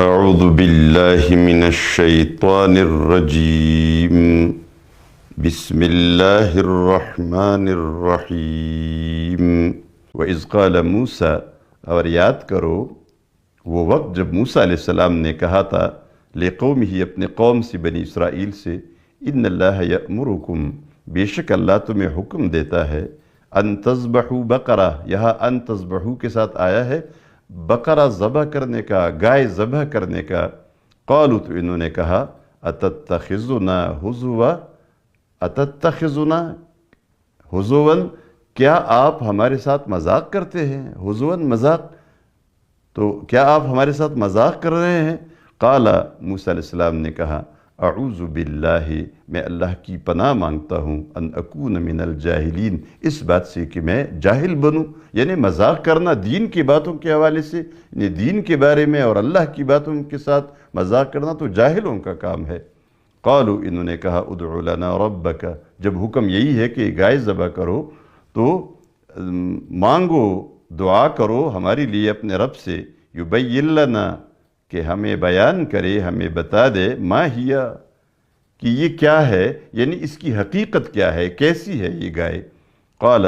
اعوذ باللہ من الشیطان الرجیم بسم اللہ الرحمن الرحیم وَإِذْ قَالَ مُوسَى، اور یاد کرو وہ وقت جب موسیٰ علیہ السلام نے کہا تھا لِقَوْمِهِ، اپنے قوم سے، بنی اسرائیل سے، اِنَّ اللَّهَ يَأْمُرُكُمْ، بے شک اللہ تمہیں حکم دیتا ہے، ان تذبحوا بقرہ، یہاں ان تذبحوا کے ساتھ آیا ہے بقرہ ذبح کرنے کا، گائے ذبح کرنے کا۔ قالوا، تو انہوں نے کہا اتتخذنا ہزوا، اتتخذنا ہزوا، کیا آپ ہمارے ساتھ مذاق کرتے ہیں؟ ہزوا، مذاق، تو کیا آپ ہمارے ساتھ مذاق کر رہے ہیں؟ قال، موسیٰ علیہ السلام نے کہا اعوذ باللہ، میں اللہ کی پناہ مانگتا ہوں، ان اکون من الجاہلین، اس بات سے کہ میں جاہل بنوں، یعنی مذاق کرنا دین کی باتوں کے حوالے سے، یعنی دین کے بارے میں اور اللہ کی باتوں کے ساتھ مذاق کرنا تو جاہلوں کا کام ہے۔ قالوا، انہوں نے کہا ادع لنا ربک، جب حکم یہی ہے کہ گائے ذبح کرو تو مانگو، دعا کرو ہمارے لیے اپنے رب سے، یبین لنا، کہ ہمیں بیان کرے، ہمیں بتا دے، ما ہی، کہ یہ کیا ہے، یعنی اس کی حقیقت کیا ہے، کیسی ہے یہ گائے۔ قال،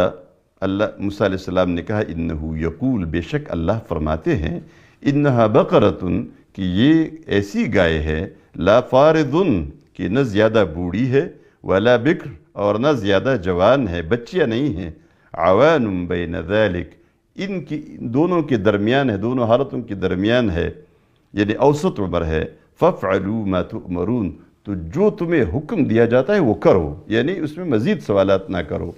اللہ موسیٰ علیہ السلام نے کہا انہو یقول، بے شک اللہ فرماتے ہیں، انہا بقرتن، کہ یہ ایسی گائے ہے، لا فارضن، کہ نہ زیادہ بوڑھی ہے، ولا بکر، اور نہ زیادہ جوان ہے، بچیاں نہیں ہیں، عوان بین ذالک، ان کی دونوں کے درمیان ہے، دونوں حالتوں کے درمیان ہے، یعنی اوسط عمر ہے۔ فَافْعَلُوا مَا تُؤْمَرُونَ، تو جو تمہیں حکم دیا جاتا ہے وہ کرو، یعنی اس میں مزید سوالات نہ کرو۔